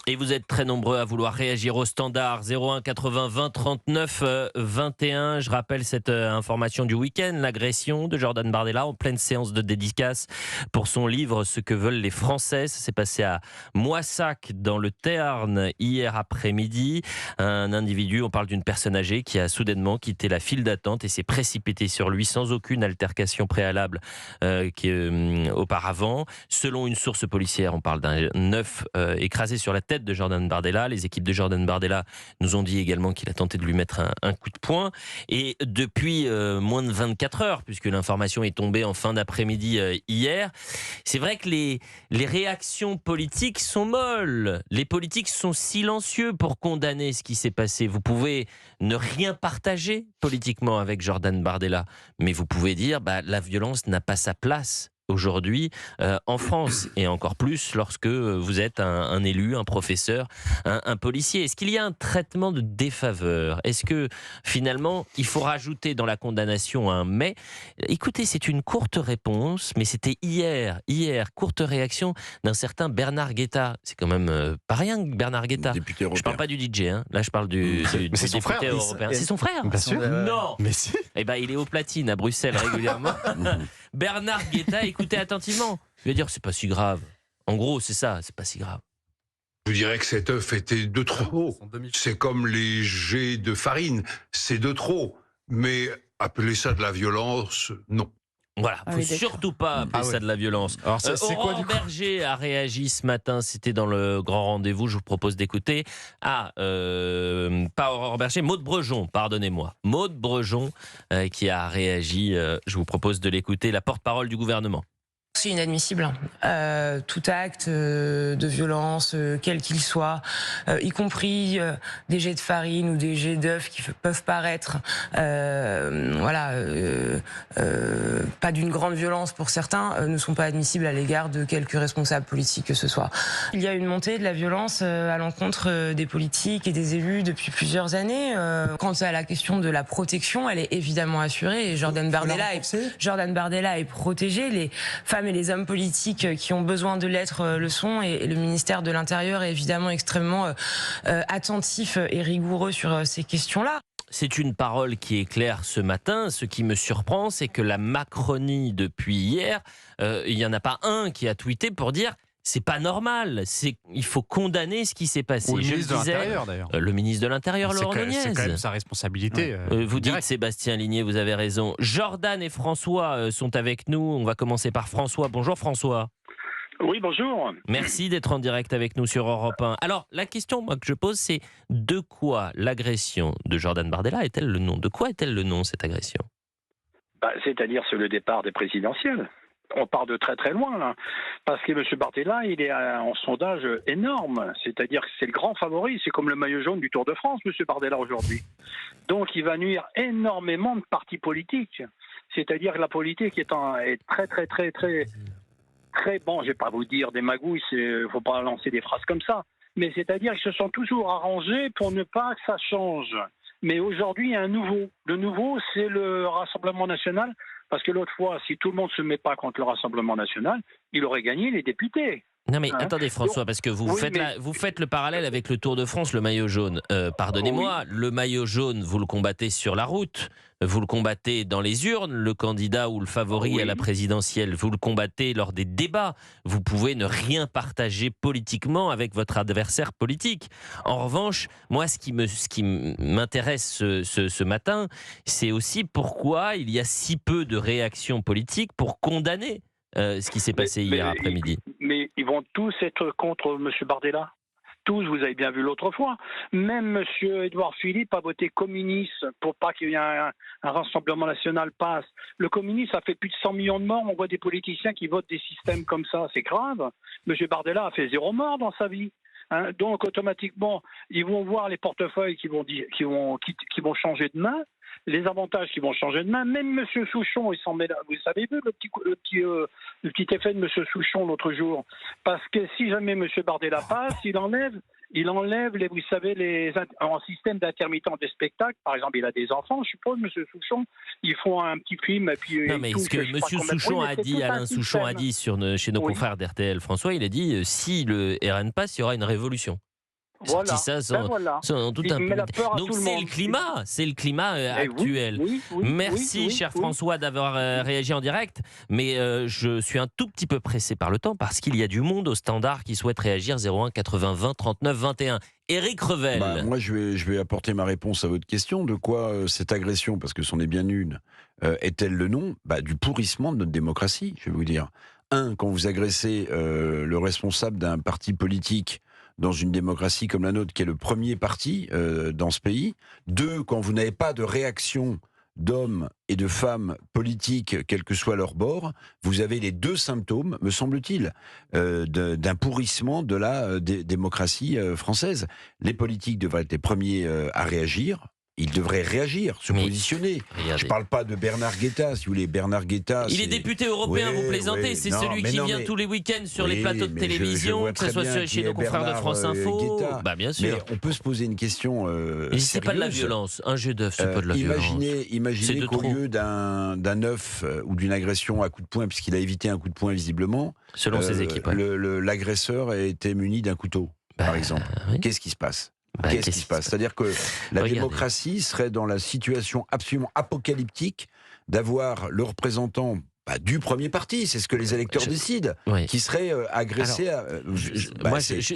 Et vous êtes très nombreux à vouloir réagir au standard 01 80 20 39 21. Je rappelle cette information du week-end, l'agression de Jordan Bardella en pleine séance de dédicace pour son livre Ce que veulent les Français. Ça s'est passé à Moissac dans le Téarn hier après-midi. Un individu, on parle d'une personne âgée qui a soudainement quitté la file d'attente et s'est précipité sur lui sans aucune altercation préalable auparavant. Selon une source policière, on parle d'un œuf écrasé sur la tête de Jordan Bardella. Les équipes de Jordan Bardella nous ont dit également qu'il a tenté de lui mettre un coup de poing. Et depuis moins de 24 heures, puisque l'information est tombée en fin d'après-midi hier, c'est vrai que les réactions politiques sont molles. Les politiques sont silencieux pour condamner ce qui s'est passé. Vous pouvez ne rien partager politiquement avec Jordan Bardella, mais vous pouvez dire la violence n'a pas sa place aujourd'hui en France, et encore plus lorsque vous êtes un élu, un professeur, un policier. Est-ce qu'il y a un traitement de défaveur? Est-ce que finalement il faut rajouter dans la condamnation un mais? Écoutez, c'est une courte réponse, mais c'était hier, courte réaction d'un certain Bernard Guetta. C'est quand même pas rien, Bernard Guetta. Député européen. Je parle pas du DJ, hein. Là je parle du c'est son député frère. européen. C'est son frère? Bien sûr. Non. Mais si. Eh ben, il est au platine à Bruxelles régulièrement. Bernard Guetta, écoutez attentivement. Je vais dire, c'est pas si grave. En gros, c'est ça, c'est pas si grave. Je dirais que cet œuf était de trop. C'est comme les jets de farine, c'est de trop. Mais appeler ça de la violence, non. Voilà, Ah faut oui, d'accord. surtout pas appeler ça de la violence. Alors, c'est quoi, Aurore du coup Berger a réagi ce matin, c'était dans le grand rendez-vous, je vous propose d'écouter. Pas Aurore Berger, Maude Brejon, pardonnez-moi. Maude Brejon qui a réagi, je vous propose de l'écouter, la porte-parole du gouvernement. C'est inadmissible. Tout acte de violence, quel qu'il soit, y compris des jets de farine ou des jets d'œufs qui peuvent paraître, pas d'une grande violence pour certains, ne sont pas admissibles à l'égard de quelques responsables politiques que ce soit. Il y a une montée de la violence à l'encontre des politiques et des élus depuis plusieurs années. Quant à la question de la protection, elle est évidemment assurée. Et Jordan Bardella est protégé. Les femmes et les hommes politiques qui ont besoin de l'être le sont, et le ministère de l'Intérieur est évidemment extrêmement attentif et rigoureux sur ces questions-là. C'est une parole qui est claire ce matin. Ce qui me surprend, c'est que la Macronie, depuis hier, il n'y en a pas un qui a tweeté pour dire c'est pas normal, il faut condamner ce qui s'est passé. Ou le ministre de l'Intérieur, d'ailleurs. Le ministre de l'Intérieur, Laurent Nunez. C'est quand même sa responsabilité. Vous dites, directe. Sébastien Ligné, vous avez raison. Jordan et François sont avec nous. On va commencer par François. Bonjour François. Oui, bonjour. Merci d'être en direct avec nous sur Europe 1. Alors, la question moi, que je pose, c'est de quoi l'agression de Jordan Bardella est-elle le nom? De quoi est-elle le nom, cette agression? C'est-à-dire c'est le départ des présidentielles. On part de très très loin là, parce que M. Bardella, il est en sondage énorme, c'est-à-dire que c'est le grand favori, c'est comme le maillot jaune du Tour de France, M. Bardella aujourd'hui. Donc il va nuire énormément de partis politiques, c'est-à-dire que la politique est très très très très très bon, je vais pas vous dire des magouilles, faut pas lancer des phrases comme ça, mais c'est-à-dire qu'ils se sont toujours arrangés pour ne pas que ça change. Mais aujourd'hui, il y a un nouveau. Le nouveau, c'est le Rassemblement national. Parce que l'autre fois, si tout le monde ne se met pas contre le Rassemblement national, il aurait gagné les députés. Non mais attendez François, parce que vous faites le parallèle avec le Tour de France, le maillot jaune. Pardonnez-moi, le maillot jaune, vous le combattez sur la route, vous le combattez dans les urnes, le candidat ou le favori à la présidentielle, vous le combattez lors des débats. Vous pouvez ne rien partager politiquement avec votre adversaire politique. En revanche, moi, ce qui m'intéresse ce matin, c'est aussi pourquoi il y a si peu de réactions politiques pour condamner ce qui s'est passé hier après-midi. Mais ils vont tous être contre M. Bardella. Tous, vous avez bien vu l'autre fois. Même M. Édouard Philippe a voté communiste pour pas qu'il y ait un Rassemblement national passe. Le communiste a fait plus de 100 millions de morts. On voit des politiciens qui votent des systèmes comme ça. C'est grave. M. Bardella a fait 0 mort dans sa vie. Donc automatiquement, ils vont voir les portefeuilles qui vont changer de main. Les avantages qui vont changer de main. Même M. Souchon, il s'en met là. Vous savez le petit effet de M. Souchon l'autre jour. Parce que si jamais M. Bardella passe, il enlève vous savez, en système d'intermittent des spectacles. Par exemple, il a des enfants, je suppose, M. Souchon. Ils font un petit film et puis. Non, mais ce que M. Souchon a dit, Alain Souchon a dit chez nos confrères d'RTL, François, il a dit si le RN passe, il y aura une révolution. Voilà. Ça sans toute Il met la impunité. peur à Donc tout le c'est monde. le climat actuel. Merci, cher François, d'avoir réagi en direct. Mais je suis un tout petit peu pressé par le temps parce qu'il y a du monde au standard qui souhaite réagir. 01 80 20 39 21. Éric Revel. Moi, je vais apporter ma réponse à votre question. De quoi cette agression, parce que c'en est bien une, est-elle le nom du pourrissement de notre démocratie, je vais vous dire. Quand vous agressez le responsable d'un parti politique dans une démocratie comme la nôtre, qui est le premier parti dans ce pays. 2, quand vous n'avez pas de réaction d'hommes et de femmes politiques, quel que soit leur bord, vous avez les 2 symptômes, me semble-t-il, d'un pourrissement de la démocratie française. Les politiques devraient être les premiers à réagir. Ils devraient réagir, se positionner. Regardez. Je ne parle pas de Bernard Guetta, si vous voulez. Bernard Guetta, il est député européen, vous plaisantez. C'est celui qui vient tous les week-ends sur les plateaux de télévision, que ce soit chez nos confrères de France Info. Bien sûr. Mais on peut se poser une question. C'est pas de la violence. Un jeu d'œuf, c'est pas de la violence. Imaginez qu'au lieu d'un œuf ou d'une agression à coup de poing, puisqu'il a évité un coup de poing visiblement, selon ses équipes, l'agresseur a été muni d'un couteau, par exemple. Oui. Qu'est-ce qui se passe ? Qu'est-ce qui se passe ? C'est-à-dire que la démocratie serait dans la situation absolument apocalyptique d'avoir le représentant du premier parti, c'est ce que les électeurs décident, qui serait agressé.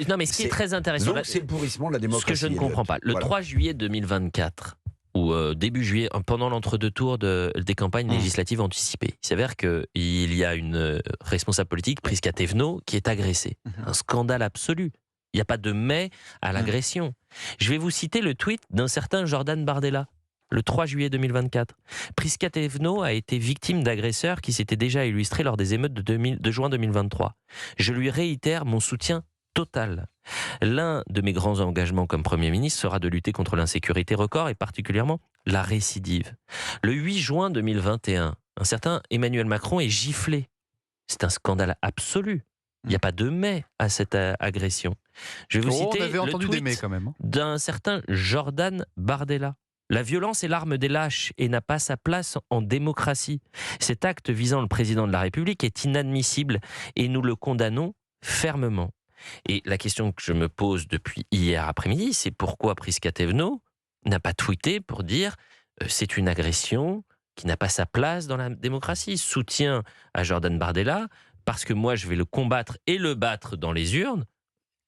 Non, mais ce qui est très intéressant, donc c'est le pourrissement de la démocratie. Ce que je ne comprends pas, le 3 juillet 2024, ou début juillet, pendant l'entre-deux tours des campagnes législatives anticipées, il s'avère qu'il y a une responsable politique, Prisca Thévenot, qui est agressée. Un scandale absolu. Il n'y a pas de mais à l'agression. Je vais vous citer le tweet d'un certain Jordan Bardella, le 3 juillet 2024. Prisca Thévenot a été victime d'agresseurs qui s'étaient déjà illustrés lors des émeutes de juin 2023. Je lui réitère mon soutien total. L'un de mes grands engagements comme Premier ministre sera de lutter contre l'insécurité record et particulièrement la récidive. Le 8 juin 2021, un certain Emmanuel Macron est giflé. C'est un scandale absolu. Il n'y a pas de mais à cette agression. Je vais vous citer le tweet d'un certain Jordan Bardella. La violence est l'arme des lâches et n'a pas sa place en démocratie. Cet acte visant le président de la République est inadmissible et nous le condamnons fermement. Et la question que je me pose depuis hier après-midi, c'est pourquoi Prisca Thévenot n'a pas tweeté pour dire c'est une agression qui n'a pas sa place dans la démocratie. Soutien à Jordan Bardella, parce que moi je vais le combattre et le battre dans les urnes.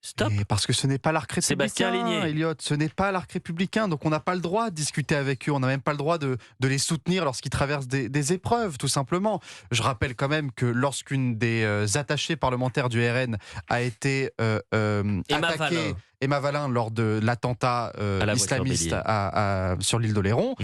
Stop. Et parce que ce n'est pas l'arc républicain, Sébastien Ligné. Elliot, ce n'est pas l'arc républicain, donc on n'a pas le droit de discuter avec eux, on n'a même pas le droit de les soutenir lorsqu'ils traversent des épreuves, tout simplement. Je rappelle quand même que lorsqu'une des attachées parlementaires du RN a été attaquée, Emma Valin, lors de l'attentat islamiste sur l'île d'Oléron,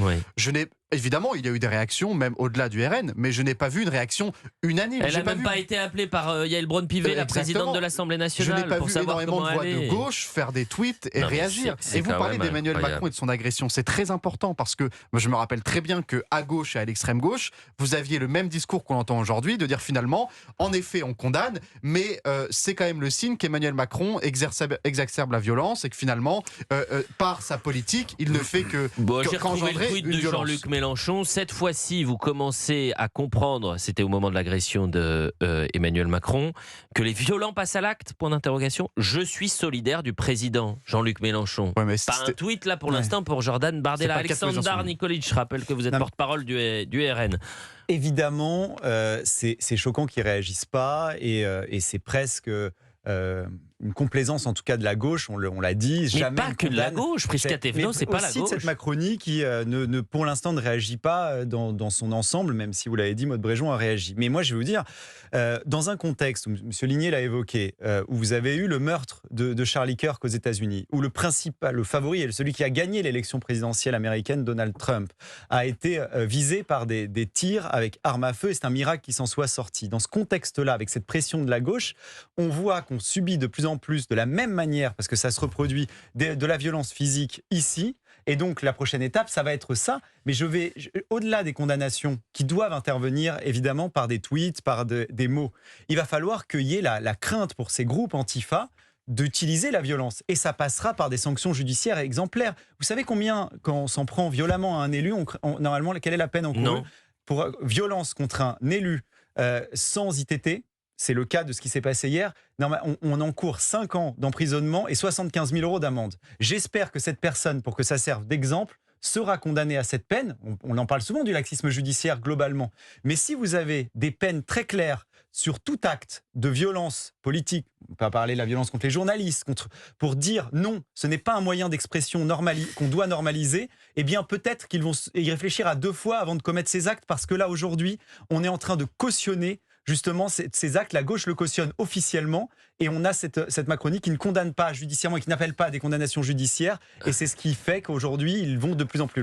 évidemment, il y a eu des réactions, même au-delà du RN, mais je n'ai pas vu une réaction unanime. Elle n'a même pas été appelée par Yael Braun-Pivet, la présidente de l'Assemblée nationale. Je n'ai pas vu énormément de voix de gauche faire des tweets et réagir. Et vous parlez d'Emmanuel Macron et de son agression. C'est très important parce que je me rappelle très bien qu'à gauche et à l'extrême gauche, vous aviez le même discours qu'on entend aujourd'hui, de dire finalement, en effet, on condamne, mais c'est quand même le signe qu'Emmanuel Macron exacerbe la violence et que finalement, par sa politique, il ne fait que j'ai retrouvé le tweet de Jean-Luc Mélenchon. Cette fois-ci, vous commencez à comprendre, c'était au moment de l'agression de Emmanuel Macron, que les violents passent à l'acte, point d'interrogation. Je suis solidaire du président Jean-Luc Mélenchon. Pas un tweet là pour l'instant pour Jordan Bardella. Alexandre Nikolic, je rappelle que vous êtes porte-parole du RN. Évidemment, c'est choquant qu'ils ne réagissent pas et c'est presque... une complaisance en tout cas de la gauche, on l'a dit. Mais jamais pas que de la gauche, Prisca Thévenot, c'est pas la gauche. Aussi de cette Macronie qui pour l'instant ne réagit pas dans son ensemble, même si vous l'avez dit, Maud Bréjon a réagi. Mais moi je vais vous dire, dans un contexte où M. Ligné l'a évoqué, où vous avez eu le meurtre de Charlie Kirk aux États-Unis, où le favori et celui qui a gagné l'élection présidentielle américaine, Donald Trump, a été visé par des tirs avec armes à feu, et c'est un miracle qu'il s'en soit sorti. Dans ce contexte-là, avec cette pression de la gauche, on voit qu'on subit de plus en plus, de la même manière, parce que ça se reproduit, de la violence physique ici. Et donc, la prochaine étape, ça va être ça. Mais au-delà des condamnations qui doivent intervenir, évidemment, par des tweets, par des mots, il va falloir qu'il y ait la crainte pour ces groupes antifa d'utiliser la violence. Et ça passera par des sanctions judiciaires exemplaires. Vous savez combien, quand on s'en prend violemment à un élu, normalement, quelle est la peine encourue ? Pour violence contre un élu sans ITT, c'est le cas de ce qui s'est passé hier, on encourt 5 ans d'emprisonnement et 75 000 € d'amende. J'espère que cette personne, pour que ça serve d'exemple, sera condamnée à cette peine. On en parle souvent du laxisme judiciaire globalement. Mais si vous avez des peines très claires sur tout acte de violence politique, on peut parler de la violence contre les journalistes, pour dire non, ce n'est pas un moyen d'expression qu'on doit normaliser, eh bien peut-être qu'ils vont y réfléchir à 2 fois avant de commettre ces actes, parce que là aujourd'hui, on est en train de cautionner justement ces actes. La gauche le cautionne officiellement, et on a cette Macronie qui ne condamne pas judiciairement et qui n'appelle pas à des condamnations judiciaires, et c'est ce qui fait qu'aujourd'hui ils vont de plus en plus loin.